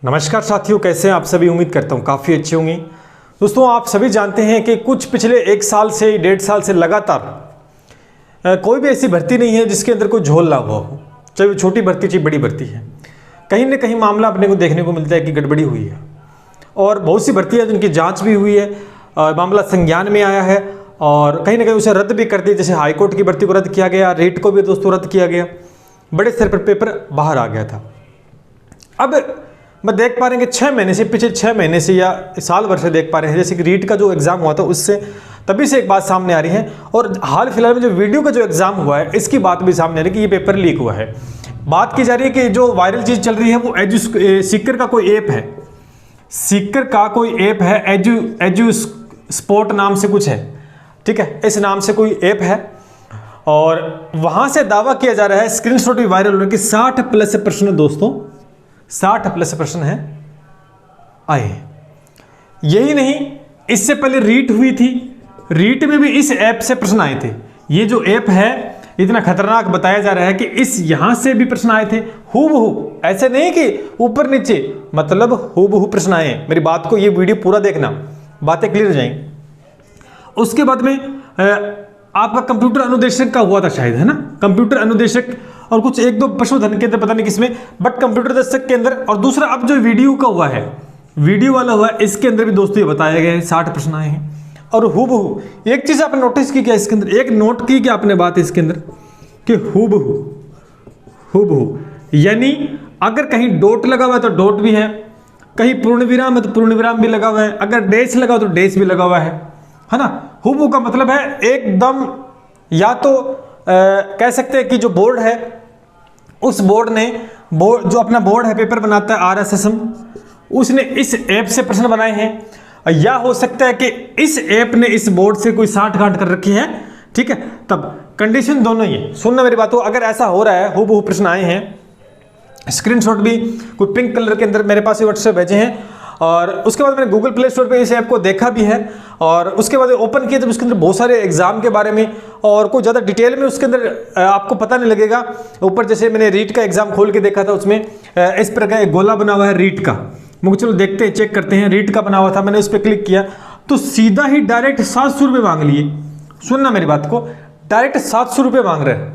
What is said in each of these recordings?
नमस्कार साथियों, कैसे हैं आप सभी। उम्मीद करता हूँ काफ़ी अच्छे होंगे। दोस्तों, आप सभी जानते हैं कि कुछ पिछले 1 साल से 1.5 साल से लगातार कोई भी ऐसी भर्ती नहीं है जिसके अंदर कोई झोल ना हुआ हो, चाहे वो छोटी भर्ती चाहे बड़ी भर्ती है। कहीं ना कहीं मामला अपने को देखने को मिलता है कि गड़बड़ी हुई है और बहुत सी भर्तियाँ जिनकी जाँच भी हुई है, मामला संज्ञान में आया है और कहीं ना कहीं उसे रद्द भी कर दिया। जैसे हाईकोर्ट की भर्ती को रद्द किया गया, रेट को भी दोस्तों रद्द किया गया, बड़े स्तर पर पेपर बाहर आ गया था। अब मैं देख पा रहे हैं कि 6 महीने से, पिछले 6 महीने से या साल भर से देख पा रहे हैं, जैसे कि रीट का जो एग्ज़ाम हुआ था उससे तभी से एक बात सामने आ रही है और हाल फिलहाल में जो वीडियो का जो एग्ज़ाम हुआ है इसकी बात भी सामने आ रही है कि ये पेपर लीक हुआ है। बात की जा रही है कि जो वायरल चीज़ चल रही है वो सीकर का कोई ऐप है, सीकर का कोई ऐप है, एजू स्पोर्ट नाम से कुछ है, ठीक है, इस नाम से कोई ऐप है और वहाँ से दावा किया जा रहा है, स्क्रीनशॉट भी वायरल हो रहा है कि 60+ प्रश्न दोस्तों, 60+ प्रश्न है आए। यही नहीं, इससे पहले रीट हुई थी, रीट में भी इस ऐप से प्रश्न आए थे। ये जो ऐप है इतना खतरनाक बताया जा रहा है कि इस यहां से भी प्रश्न आए थे हूबहू, ऐसे नहीं कि ऊपर नीचे, मतलब हूबहू प्रश्न आए। मेरी बात को, ये वीडियो पूरा देखना, बातें क्लियर हो जाएंगी। उसके बाद में आपका कंप्यूटर अनुदेशक का हुआ था शायद, है ना, कंप्यूटर अनुदेशक और कुछ 1-2 पशुधन के अंदर, पता नहीं किसमें, बट कंप्यूटर दस्तक के अंदर। और दूसरा अब जो वीडियो का हुआ है, वीडियो वाला हुआ है, इसके अंदर भी दोस्तों ये बताया गया है 60 प्रश्न आए हैं। और हूबहू एक चीज आपने नोटिस की क्या इसके अंदर, एक नोट की क्या आपने बात इसके अंदर कि हूबहू यानी अगर कहीं डॉट लगा हुआ है तो डॉट भी है, कहीं पूर्ण विराम है तो पूर्ण विराम भी लगा हुआ है, अगर डैश लगा हो तो डैश भी लगा हुआ है ना। हूबहू का मतलब है एकदम, या तो कह सकते हैं कि जो बोर्ड है, उस बोर्ड ने, जो अपना बोर्ड है पेपर बनाता है RSSM, उसने इस ऐप से प्रश्न बनाए हैं, या हो सकता है कि इस ऐप ने इस बोर्ड से कोई साठ-गांठ कर रखी है, ठीक है। तब कंडीशन दोनों ही, सुनना मेरी बात हो, अगर ऐसा हो रहा है, हूबहू प्रश्न आए हैं, स्क्रीनशॉट भी कोई पिंक कलर के अंदर मेरे पास व्हाट्सएप भेजे हैं और उसके बाद मैंने गूगल प्ले स्टोर पे इस ऐप को देखा भी है और उसके बाद ओपन किया जब उसके अंदर बहुत सारे एग्जाम के बारे में और कोई ज़्यादा डिटेल में उसके अंदर आपको पता नहीं लगेगा। ऊपर जैसे मैंने रीट का एग्जाम खोल के देखा था, उसमें इस प्रकार एक गोला बना हुआ है रीट का, मुझे चलो देखते हैं, चेक करते हैं। रीट का बना हुआ था, मैंने उस पर क्लिक किया तो सीधा ही डायरेक्ट 700 रुपये मांग लिए। सुनना मेरी बात को, डायरेक्ट 700 रुपये मांग रहे हैं।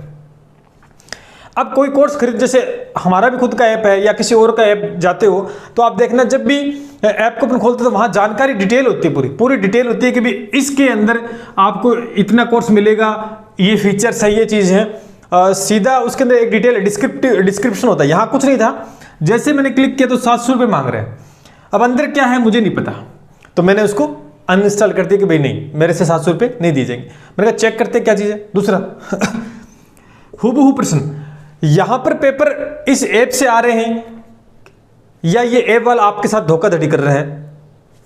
अब कोई कोर्स खरीद, जैसे हमारा भी खुद का ऐप है या किसी और का ऐप जाते हो तो आप देखना, जब भी ऐप को अपन खोलते हो तो वहाँ जानकारी डिटेल होती है, पूरी डिटेल होती है कि भाई इसके अंदर आपको इतना कोर्स मिलेगा, ये फीचर्स है, ये चीज़ है। सीधा उसके अंदर एक डिटेल डिस्क्रिप्शन होता है, यहाँ कुछ नहीं था। जैसे मैंने क्लिक किया तो 700 रुपये मांग रहे हैं। अब अंदर क्या है मुझे नहीं पता, तो मैंने उसको अनइंस्टॉल कर दिया कि भाई नहीं, मेरे से 700 रुपये नहीं दिए जाएंगे। मैंने कहा चेक करते क्या चीज़ है। दूसरा हूबहू प्रश्न, यहां पर पेपर इस ऐप से आ रहे हैं या ये ऐप वाला आपके साथ धोखाधड़ी कर रहा है,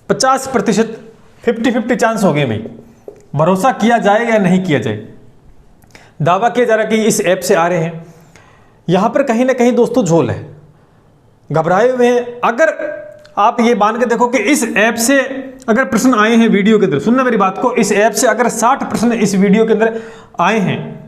50% 50-50 चांस हो गए भाई। भरोसा किया जाए या नहीं किया जाए। दावा किया जा रहा है कि इस ऐप से आ रहे हैं, यहां पर कहीं ना कहीं दोस्तों झोल है, घबराए हुए हैं। अगर आप ये मान के देखो कि इस ऐप से अगर प्रश्न आए हैं वीडियो के अंदर, सुनना मेरी बात को, इस ऐप से अगर 60 प्रश्न इस वीडियो के अंदर आए हैं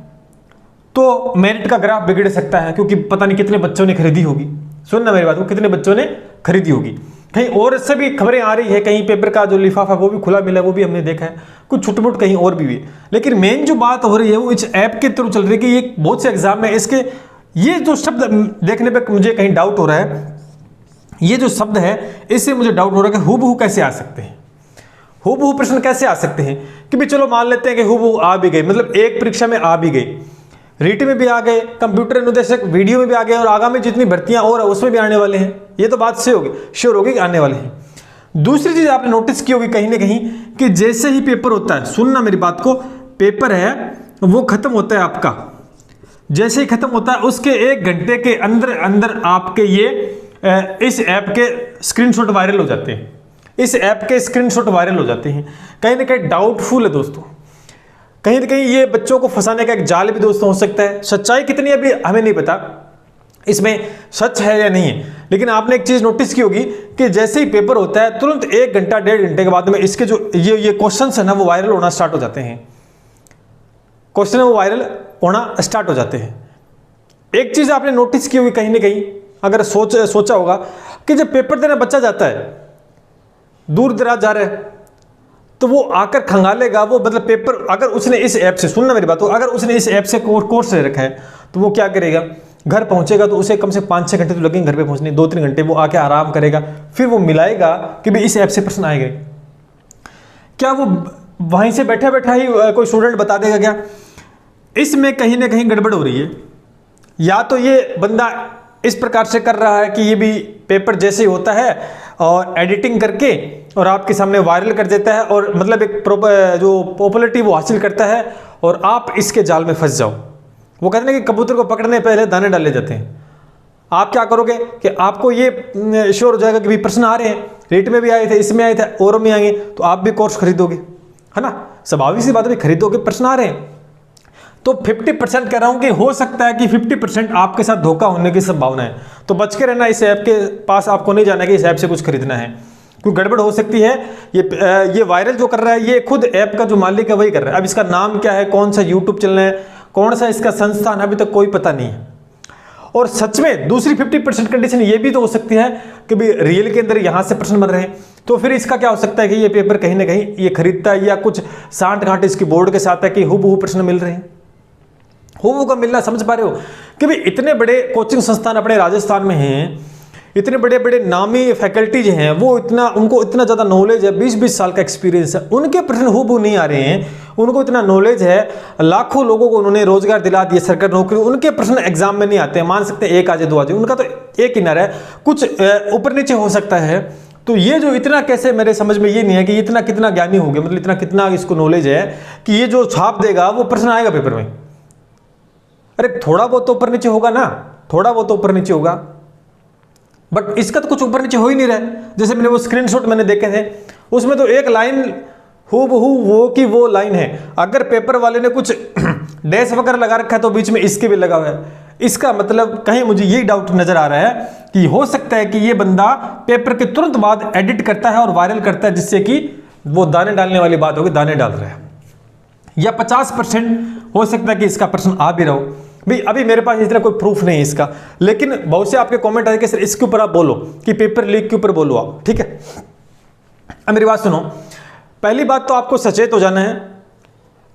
तो मेरिट का ग्राफ बिगड़ सकता है, क्योंकि पता नहीं कितने बच्चों ने खरीदी होगी। सुनना मेरी बात को, कितने बच्चों ने खरीदी होगी। कहीं और इससे भी खबरें आ रही है, कहीं पेपर का जो लिफाफा वो भी खुला मिला, वो भी हमने देखा है, कुछ छुटमुट कहीं और भी हुई। लेकिन मेन जो बात हो रही है वो इस ऐप के थ्रू चल रही है कि ये बहुत से एग्जाम में इसके ये जो शब्द देखने पर मुझे कहीं डाउट हो रहा है, ये जो शब्द है इससे मुझे डाउट हो रहा है कि हूबहू कैसे आ सकते हैं, हूबहू प्रश्न कैसे आ सकते हैं। कि भी चलो मान लेते हैं कि हूबहू आ भी गए, मतलब एक परीक्षा में आ भी गई, रीट में भी आ गए, कंप्यूटर अनुदेशक वीडियो में भी आ गए और आगामी जितनी भर्तियां और उसमें भी आने वाले हैं, ये तो बात से होगी, श्योर होगी कि आने वाले हैं। दूसरी चीज आपने नोटिस की होगी कहीं ना कहीं कि जैसे ही पेपर होता है, सुनना मेरी बात को, पेपर है वो खत्म होता है आपका, जैसे ही खत्म होता है उसके 1 घंटे के अंदर अंदर आपके ये इस ऐप के स्क्रीनशॉट वायरल हो जाते हैं, इस ऐप के स्क्रीनशॉट वायरल हो जाते हैं। कहीं ना कहीं डाउटफुल है दोस्तों, कहीं ना कहीं ये बच्चों को फंसाने का एक जाल भी दोस्तों हो सकता है। सच्चाई कितनी अभी हमें नहीं पता, इसमें सच है या नहीं है, लेकिन आपने एक चीज नोटिस की होगी कि जैसे ही पेपर होता है तुरंत 1 घंटा 1.5 घंटे के बाद में इसके जो ये क्वेश्चन है ना वो वायरल होना स्टार्ट हो जाते हैं, क्वेश्चन है वो वायरल होना स्टार्ट हो जाते हैं। एक चीज आपने नोटिस की होगी कहीं ना कहीं, अगर सोचा होगा कि जब पेपर देने बच्चा जाता है, दूर दराज जा रहा है, तो वो आकर खंगालेगा, वो मतलब पेपर, अगर उसने इस ऐप से, सुनना मेरी बात, तो अगर उसने इस ऐप से कोर्स ले रखा है तो वो क्या करेगा, घर पहुंचेगा तो उसे कम से 5-6 घंटे तो लगेंगे घर पे पहुंचने, 2-3 घंटे वो आके आराम करेगा, फिर वो मिलाएगा कि भाई इस ऐप से प्रश्न आएंगे। क्या वो वहीं से बैठा बैठा ही कोई स्टूडेंट बता देगा क्या? इसमें कहीं ना कहीं गड़बड़ हो रही है। या तो ये बंदा इस प्रकार से कर रहा है कि ये भी पेपर जैसे ही होता है और एडिटिंग करके और आपके सामने वायरल कर देता है, और मतलब एक जो पॉपुलैरिटी वो हासिल करता है, और आप इसके जाल में फंस जाओ। वो कहते हैं कि कबूतर को पकड़ने पहले दाने डाले जाते हैं। आप क्या करोगे कि आपको ये श्योर हो जाएगा कि भाई प्रश्न आ रहे हैं, रेट में भी आए थे, इसमें आए थे, और में आएंगे, तो आप भी कोर्स खरीदोगे, है ना, स्वाभाविक सी बात है, खरीदोगे, प्रश्न आ रहे हैं। तो 50% कह रहा हूं कि हो सकता है कि 50% आपके साथ धोखा होने की संभावना है। तो बच के रहना, इस ऐप के पास आपको नहीं जाना कि इस ऐप से कुछ खरीदना है, क्योंकि गड़बड़ हो सकती है। ये वायरल जो कर रहा है, ये खुद ऐप का जो मालिक है वही कर रहा है। अब इसका नाम क्या है, कौन सा यूट्यूब चैनल है, कौन सा इसका संस्थान, अभी तक कोई पता नहीं है। और सच में दूसरी 50% कंडीशन ये भी तो हो सकती है कि भाई रियल के अंदर यहां से प्रश्न बन रहे हैं, तो फिर इसका क्या हो सकता है कि ये पेपर कहीं ना कहीं ये खरीदता है, या कुछ सांठ गांठ इसकी बोर्ड के साथ है कि हुबहू प्रश्न मिल रहे हैं। हुबहू का मिलना, समझ पा रहे हो कि भाई इतने बड़े कोचिंग संस्थान अपने राजस्थान में हैं, इतने बड़े बड़े नामी फैकल्टीज हैं, वो उनको इतना ज़्यादा नॉलेज है, 20-20 साल का एक्सपीरियंस है, उनके प्रश्न हुबहू नहीं आ रहे हैं। उनको इतना नॉलेज है, लाखों लोगों को उन्होंने रोजगार दिला दिया, सरकारी नौकरी, उनके प्रश्न एग्जाम में नहीं आते हैं। मान सकते हैं 1 आ जाए 2 आ जाए, उनका तो एक किनारा है, कुछ ऊपर नीचे हो सकता है। तो ये जो इतना कैसे, मेरे समझ में ये नहीं है कि इतना कितना ज्ञानी हो गया, मतलब इतना कितना इसको नॉलेज है कि ये जो छाप देगा वो प्रश्न आएगा पेपर में। अरे थोड़ा बहुत तो ऊपर नीचे होगा ना, थोड़ा बहुत तो ऊपर नीचे होगा, बट इसका तो कुछ ऊपर नीचे हो ही नहीं रहा है। जैसे मैंने वो स्क्रीनशॉट मैंने देखे थे, उसमें तो एक लाइन हूबहू वो की वो लाइन है। अगर पेपर वाले ने कुछ डैश वगैरह लगा रखा है तो बीच में इसके भी लगा हुआ है। इसका मतलब कहीं मुझे यही डाउट नजर आ रहा है कि हो सकता है कि ये बंदा पेपर के तुरंत बाद एडिट करता है और वायरल करता है, जिससे कि वो दाने डालने वाली बात होगी, दाने डाल रहा है। या 50% हो सकता है कि इसका प्रश्न आ भी रहा हो। भाई अभी मेरे पास इस तरह कोई प्रूफ नहीं है इसका, लेकिन बहुत से आपके कमेंट आए कि सर इसके ऊपर आप बोलो, कि पेपर लीक के ऊपर बोलो आप, ठीक है। अब मेरी बात सुनो, पहली बात तो आपको सचेत हो जाना है,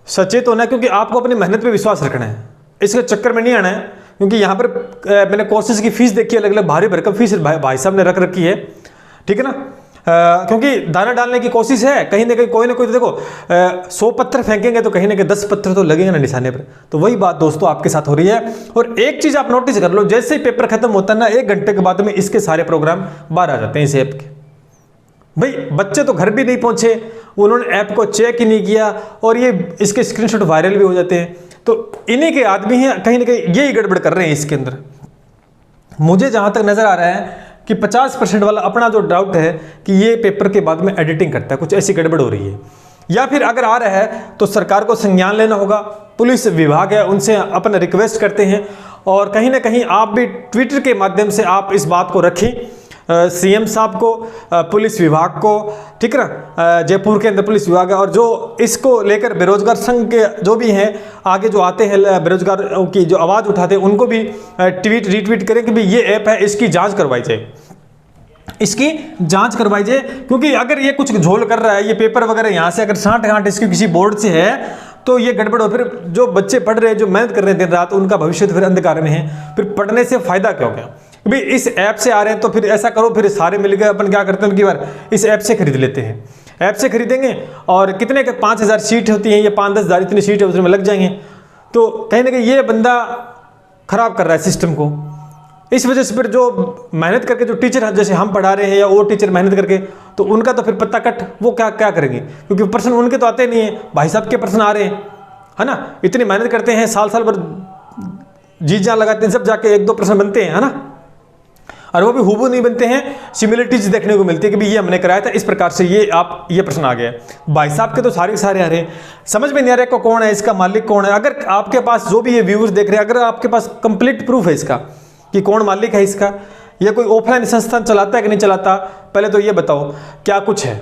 सचेत होना है, क्योंकि आपको अपनी मेहनत पे विश्वास रखना है, इसके चक्कर में नहीं आना है। क्योंकि यहाँ पर मैंने कोर्सेज की फीस देखी, अलग अलग भारी भरकम फीस भाई साहब ने रख रखी है, ठीक है ना। क्योंकि दाना डालने की कोशिश है, कहीं ना कहीं कोई ना कोई, तो देखो 100 पत्थर फेंकेंगे तो कहीं ना कहीं 10 पत्थर तो लगेंगे ना निशाने पर। तो वही बात दोस्तों आपके साथ हो रही है। और एक चीज आप नोटिस कर लो, जैसे ही पेपर खत्म होता है ना, 1 घंटे के बाद में इसके सारे प्रोग्राम बाहर आ जाते हैं इस ऐप के। भाई बच्चे तो घर भी नहीं पहुंचे, उन्होंने ऐप को चेक ही नहीं किया, और ये इसके स्क्रीनशॉट वायरल भी हो जाते हैं। तो इन्हीं के आदमी हैं, कहीं ना कहीं यही गड़बड़ कर रहे हैं इसके अंदर। मुझे जहां तक नजर आ रहा है कि 50% वाला अपना जो डाउट है कि ये पेपर के बाद में एडिटिंग करता है, कुछ ऐसी गड़बड़ हो रही है। या फिर अगर आ रहा है तो सरकार को संज्ञान लेना होगा, पुलिस विभाग है उनसे अपना रिक्वेस्ट करते हैं, और कहीं ना कहीं आप भी ट्विटर के माध्यम से आप इस बात को रखें सीएम साहब को, पुलिस विभाग को, ठीक है ना, जयपुर के अंदर पुलिस विभाग है, और जो इसको लेकर बेरोजगार संघ के जो भी हैं आगे जो आते हैं, बेरोजगार की जो आवाज़ उठाते हैं, उनको भी ट्वीट रीट्वीट करें कि भाई ये ऐप है, इसकी जांच करवाई जाए, इसकी जांच करवाई जाए। क्योंकि अगर ये कुछ झोल कर रहा है, ये पेपर वगैरह यहाँ से अगर सांठ गांठ इसकी किसी बोर्ड से है, तो ये गड़बड़ हो, फिर जो बच्चे पढ़ रहे हैं, जो मेहनत कर रहे हैं दिन रात, उनका भविष्य तो फिर अंधकार में है, फिर पढ़ने से फायदा क्या हो गया। भाई इस ऐप से आ रहे हैं तो फिर ऐसा करो, फिर सारे मिल गए, अपन क्या करते हैं कि बार इस ऐप से खरीद लेते हैं, ऐप से खरीदेंगे, और कितने का 5000 सीट होती हैं, या 5-10 हज़ार इतनी सीट है उसमें लग जाएंगे। तो कहीं ना कहीं ये बंदा खराब कर रहा है सिस्टम को। इस वजह से फिर जो मेहनत करके जो टीचर जैसे हम पढ़ा रहे हैं, या वो टीचर मेहनत करके, तो उनका तो फिर पत्ता कट, वो क्या क्या करेंगे, क्योंकि प्रश्न उनके तो आते नहीं है, भाई साहब के प्रश्न आ रहे हैं, है ना। इतनी मेहनत करते हैं, साल साल भर जी जान लगाते हैं, जब जाके 1-2 प्रश्न बनते हैं, है ना, और वो भी हुबहू नहीं बनते हैं, सिमिलरिटीज देखने को मिलती है कि भाई ये हमने कराया था इस प्रकार से, ये प्रश्न आ गया। भाई साहब के तो सारे सारे आ रहे हैं, समझ में नहीं आ रहा है कौन है इसका मालिक, कौन है। अगर आपके पास जो भी ये व्यूअर्स देख रहे हैं, अगर आपके पास कंप्लीट प्रूफ है इसका कि कौन मालिक है इसका, या कोई ऑफलाइन संस्थान चलाता है कि नहीं चलाता, पहले तो ये बताओ क्या कुछ है।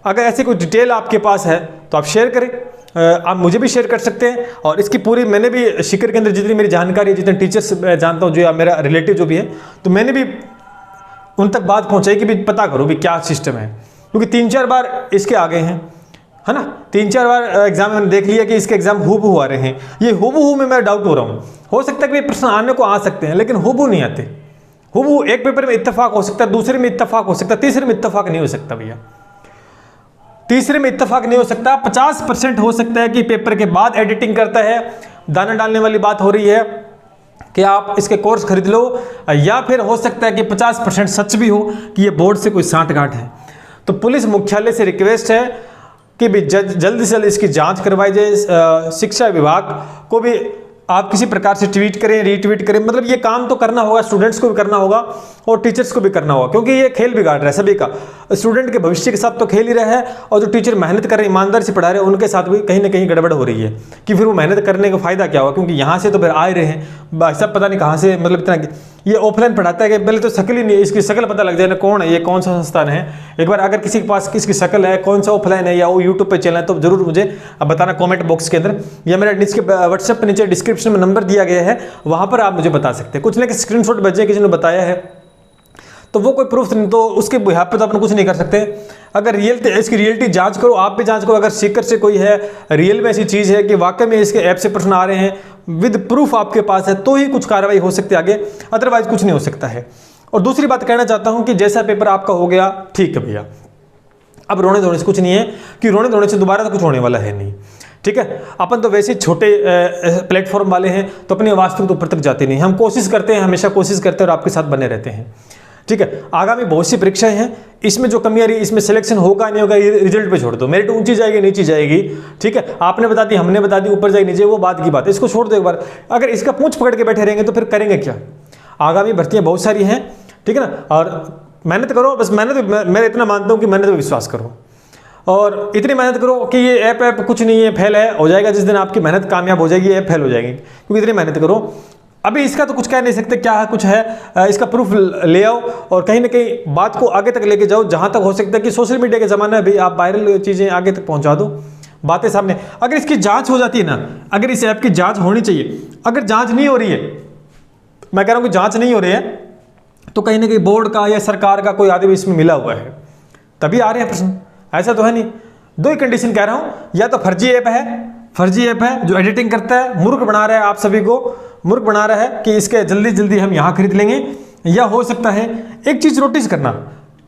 अगर ऐसी कोई डिटेल आपके पास है तो आप शेयर करें, आप मुझे भी शेयर कर सकते हैं। और इसकी पूरी मैंने भी शिखर के अंदर जितनी मेरी जानकारी है, जितने टीचर्स जानता हूँ, जो या मेरा रिलेटिव जो भी है, तो मैंने भी उन तक बात पहुँचाई कि भी पता करो भी क्या सिस्टम है, क्योंकि 3-4 बार इसके आ गए हैं, है ना। 3-4 बार एग्जाम में देख लिया कि इसके एग्जाम हूबहू आ रहे हैं। ये हूबहू में मैं डाउट हो रहा हूँ, हो सकता है कि प्रश्न आने को आ सकते हैं लेकिन हूबहू नहीं आते। हूबहू एक पेपर में इत्तेफाक हो सकता है, दूसरे में इत्तेफाक हो सकता है, तीसरे में इत्तेफाक नहीं हो सकता भैया। तीसरे में इत्तेफाक नहीं हो सकता। 50% हो सकता है कि पेपर के बाद एडिटिंग करता है। दाना डालने वाली बात हो रही है कि आप इसके कोर्स खरीद लो, या फिर हो सकता है कि 50% सच भी हो कि ये बोर्ड से कोई सांठगांठ है। तो पुलिस मुख्यालय से रिक्वेस्ट है कि भी जल्द से जल्द इसकी जांच करवाई जाए। शिक्षा विभाग को भी आप किसी प्रकार से ट्वीट करें, रीट्वीट करें, मतलब ये काम तो करना होगा, स्टूडेंट्स को भी करना होगा और टीचर्स को भी करना होगा, क्योंकि ये खेल बिगाड़ रहा है सभी का। स्टूडेंट के भविष्य के साथ तो खेल ही रहा है, और जो टीचर मेहनत कर रहे हैं, ईमानदारी से पढ़ा रहे हैं, उनके साथ भी कहीं ना कहीं गड़बड़ हो रही है कि फिर वो मेहनत करने का फायदा क्या होगा, क्योंकि यहाँ से तो फिर आ रहे हैं भाई साहब, पता नहीं कहाँ से, मतलब इतना ये ऑफलाइन पढ़ाता है कि पहले तो शक्ल ही नहीं, इसकी शक्ल पता लग जाए ना कौन है ये, कौन सा संस्थान है। एक बार अगर किसी के पास किसकी शक्ल है, कौन सा ऑफलाइन है या वो यूट्यूब पे चैनल है, तो जरूर मुझे बताना कमेंट बॉक्स के अंदर, या मेरा नीचे व्हाट्सएप पे नीचे डिस्क्रिप्शन में नंबर दिया गया है, वहां पर आप मुझे बता सकते हैं। कुछ नहीं कि स्क्रीनशॉट भेजे किसी ने बताया है तो वो कोई प्रूफ नहीं, तो उसके बिहाफ पे तो अपन कुछ नहीं कर सकते। अगर इसकी रियलिटी जांच करो, आप भी जांच करो, अगर सीकर से कोई है, रियल में ऐसी चीज़ है कि वाकई में इसके ऐप से प्रश्न आ रहे हैं विद प्रूफ आपके पास है, तो ही कुछ कार्रवाई हो सकती है आगे, अदरवाइज कुछ नहीं हो सकता है। और दूसरी बात कहना चाहता हूं कि जैसा पेपर आपका हो गया ठीक है भैया, अब रोने धोने से कुछ नहीं है, कि रोने धोने से दोबारा तो कुछ होने वाला है नहीं, ठीक है। अपन तो वैसे छोटे प्लेटफॉर्म वाले हैं, तो अपने वास्तविक तो ऊपर तक जाते नहीं। हम कोशिश करते हैं, हमेशा कोशिश करते हैं और आपके साथ बने रहते हैं, ठीक है। आगामी बहुत सी परीक्षाएं हैं, इसमें जो कमी आ रही है, इसमें सिलेक्शन होगा नहीं होगा ये रिजल्ट पे छोड़ दो। मेरिट ऊंची जाएगी नीची जाएगी, ठीक है, आपने बता दी, हमने बता दी, ऊपर जाएगी नीचे, वो बात की बात है, इसको छोड़ दो एक बार। अगर इसका पूंछ पकड़ के बैठे रहेंगे तो फिर करेंगे क्या। आगामी भर्तियां बहुत सारी हैं, ठीक है ना, और मेहनत करो, बस मेहनत, मैं इतना मानता हूँ कि मेहनत पर विश्वास करो और इतनी मेहनत करो कि ये ऐप कुछ नहीं है, फेल है, हो जाएगा जिस दिन आपकी मेहनत कामयाब हो जाएगी, ऐप फेल हो जाएगी, क्योंकि इतनी मेहनत करो। अभी इसका तो कुछ कह नहीं सकते क्या है कुछ है, इसका प्रूफ ले आओ और कहीं ना कहीं बात को आगे तक लेके जाओ, जहां तक हो सकता है कि सोशल मीडिया के ज़माना है भी, आप वायरल चीज़ें आगे तक पहुंचा दो, बातें सामने। अगर इसकी जांच हो जाती है ना, अगर इस ऐप की जांच होनी चाहिए, अगर जांच नहीं हो रही है, मैं कह रहा हूँ कि जांच नहीं हो रही है, तो कहीं ना कहीं बोर्ड का या सरकार का कोई आदमी इसमें मिला हुआ है, तभी आ रहे हैं प्रश्न, ऐसा तो है नहीं। दो ही कंडीशन कह रहा हूँ, या तो फर्जी ऐप है जो एडिटिंग करता है, मूर्ख बना रहा है, आप सभी को मूर्ख बना रहा है कि इसके जल्दी जल्दी हम यहाँ खरीद लेंगे, या हो सकता है एक चीज़ नोटिस करना,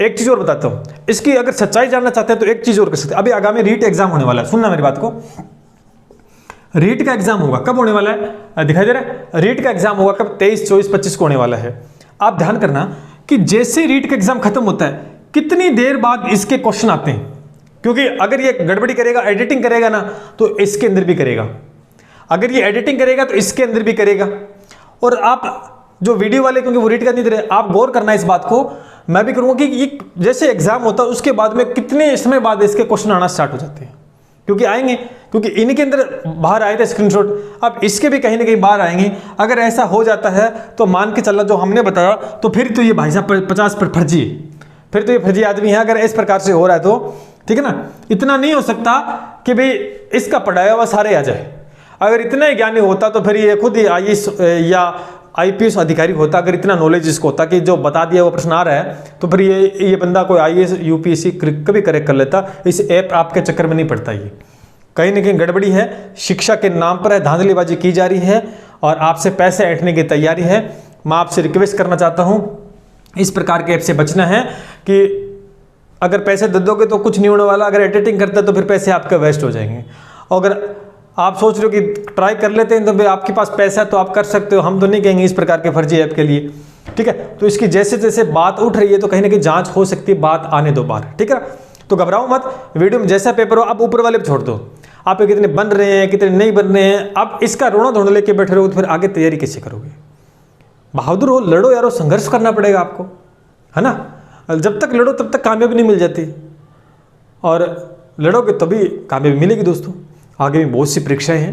एक चीज़ और बताता हूँ, इसकी अगर सच्चाई जानना चाहते हैं तो एक चीज़ और कर सकते हैं। अभी आगामी रीट एग्जाम होने वाला है, सुनना मेरी बात को, रीट का एग्जाम होगा, कब होने वाला है दिखाई दे रहा है, रीट का एग्जाम होगा कब, 23, 24, 25 को होने वाला है। आप ध्यान करना कि जैसे रीट का एग्जाम खत्म होता है, कितनी देर बाद इसके क्वेश्चन आते हैं, क्योंकि अगर ये गड़बड़ी करेगा, एडिटिंग करेगा ना, तो इसके अंदर भी करेगा, अगर ये एडिटिंग करेगा तो इसके अंदर भी करेगा। और आप जो वीडियो वाले, क्योंकि वो रीड कर नहीं दे रहे, आप गौर करना इस बात को, मैं भी करूंगा कि ये जैसे एग्जाम होता है उसके बाद में कितने समय बाद इसके क्वेश्चन आना स्टार्ट हो जाते हैं, क्योंकि आएंगे, क्योंकि इनके अंदर बाहर आए थे स्क्रीनशॉट, अब इसके भी कहीं ना कहीं बाहर आएंगे। अगर ऐसा हो जाता है तो मान के चलना जो हमने बताया, तो फिर तो ये भाई साहब 50 पर फर्जी, फिर तो ये फर्जी आदमी है अगर इस प्रकार से हो रहा है तो, ठीक है ना। इतना नहीं हो सकता कि भाई इसका पढ़ाया हुआ सारे आ जाए, अगर इतना ही ज्ञानी होता तो फिर ये खुद ही IAS या IPS अधिकारी होता। अगर इतना नॉलेज इसको होता कि जो बता दिया वो प्रश्न आ रहा है, तो फिर ये बंदा कोई IAS UPSC कभी करेक्ट कर लेता। इस ऐप आपके चक्कर में नहीं पड़ता। ये कहीं ना कहीं गड़बड़ी है, शिक्षा के नाम पर है, धांधलीबाजी की जा रही है और आपसे पैसे ऐंठने की तैयारी है। मैं आपसे रिक्वेस्ट करना चाहता हूँ, इस प्रकार के ऐप से बचना है कि अगर पैसे दे दोगे तो कुछ नहीं होने वाला, अगर एडिटिंग करते तो फिर पैसे आपके वेस्ट हो जाएंगे। और अगर आप सोच रहे हो कि ट्राई कर लेते हैं तो भाई आपके पास पैसा है तो आप कर सकते हो, हम तो नहीं कहेंगे इस प्रकार के फर्जी ऐप के लिए, ठीक है। तो इसकी जैसे जैसे बात उठ रही है तो कहीं ना कहीं जांच हो सकती है, बात आने दो बाहर, ठीक है। तो घबराओ मत, वीडियो में जैसा पेपर हो आप ऊपर वाले पे छोड़ दो, आप कितने बन रहे हैं कितने नहीं बन रहे हैं, आप इसका रोना धोना लेके बैठे रहो तो फिर आगे तैयारी कैसे करोगे। बहादुर हो, लड़ो यारो, संघर्ष करना पड़ेगा आपको, है ना। जब तक लड़ो तब तक कामयाबी नहीं मिल जाती, और लड़ोगे तभी कामयाबी मिलेगी दोस्तों। आगे भी बहुत सी परीक्षाएं हैं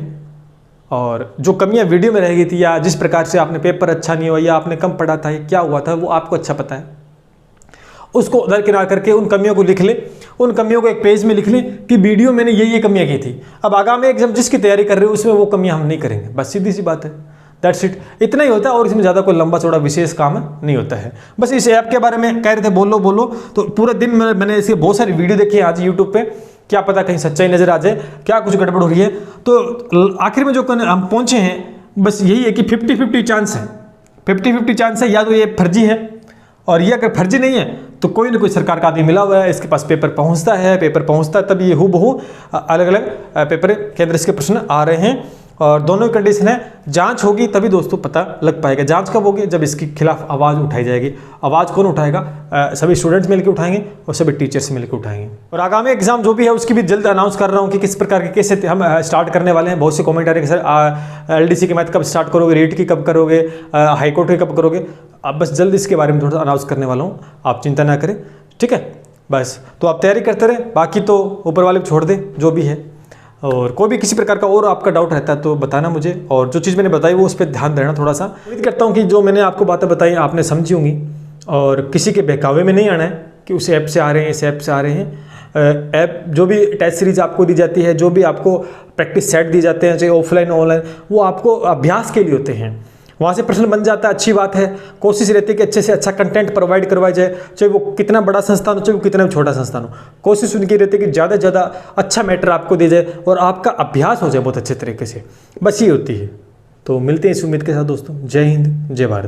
और जो कमियां वीडियो में रह गई थी या जिस प्रकार से आपने पेपर अच्छा नहीं हुआ या आपने कम पढ़ा था या क्या हुआ था वो आपको अच्छा पता है, उसको दरकिनार करके उन कमियों को लिख ले, उन कमियों को एक पेज में लिख ले कि वीडियो मैंने ये कमियां की थी। अब आगामी एग्जाम जिसकी तैयारी कर रहे हो उसमें वो कमियां हम नहीं करेंगे, बस सीधी सी बात है। दैट्स इट, इतना ही होता है और इसमें ज़्यादा कोई लंबा चौड़ा विशेष काम नहीं होता है। बस इस ऐप के बारे में कह रहे थे बोलो बोलो, तो पूरे दिन में मैंने इसके बहुत सारी वीडियो देखी है आज यूट्यूब पे, क्या पता कहीं सच्चाई नजर आ जाए, क्या कुछ गड़बड़ हो रही है। तो आखिर में जो हम पहुंचे हैं बस यही है कि 50-50 चांस है, 50-50 चांस है, या तो ये फर्जी है, और ये अगर फर्जी नहीं है तो कोई ना कोई सरकार का आदमी मिला हुआ है, इसके पास पेपर पहुंचता है तब ये हूबहू अलग अलग पेपर के अंदर इसके प्रश्न आ रहे हैं। और दोनों की कंडीशन है, जांच होगी तभी दोस्तों पता लग पाएगा। जांच कब होगी? जब इसके खिलाफ आवाज़ उठाई जाएगी। आवाज़ कौन उठाएगा? सभी स्टूडेंट्स मिलकर उठाएंगे और सभी टीचर्स मिलकर उठाएंगे। और आगामी एग्जाम जो भी है उसकी भी जल्द अनाउंस कर रहा हूँ कि किस प्रकार के कैसे हम स्टार्ट करने वाले हैं। बहुत से कॉमेंट आ रहे हैं कि सर LDC की मैथ कब स्टार्ट करोगे, रीट की कब करोगे, हाईकोर्ट की कब करोगे। अब बस जल्द इसके बारे में थोड़ा अनाउंस करने वाला हूँ, आप चिंता ना करें, ठीक है। बस तो आप तैयारी करते रहे, बाकी तो ऊपर वाले को छोड़ दें जो भी है। और कोई भी किसी प्रकार का और आपका डाउट रहता है तो बताना मुझे, और जो चीज़ मैंने बताई वो उस पर ध्यान देना थोड़ा सा। उम्मीद करता हूँ कि जो मैंने आपको बातें बताई आपने समझी होंगी, और किसी के बहकावे में नहीं आना है कि उस ऐप से आ रहे हैं, इस ऐप से आ रहे हैं। ऐप जो भी टेस्ट सीरीज आपको दी जाती है, जो भी आपको प्रैक्टिस सेट दी जाते हैं, चाहे ऑफलाइन ऑनलाइन, वो आपको अभ्यास के लिए होते हैं। वहाँ से प्रश्न बन जाता है, अच्छी बात है। कोशिश रहती है कि अच्छे से अच्छा कंटेंट प्रोवाइड करवाया जाए, चाहे वो कितना बड़ा संस्थान हो, चाहे वो कितना छोटा संस्थान हो। कोशिश उनकी रहती है कि ज़्यादा से ज़्यादा अच्छा मैटर आपको दे जाए और आपका अभ्यास हो जाए बहुत अच्छे तरीके से, बस ये होती है। तो मिलते हैं इस उम्मीद के साथ दोस्तों। जय हिंद, जय भारत।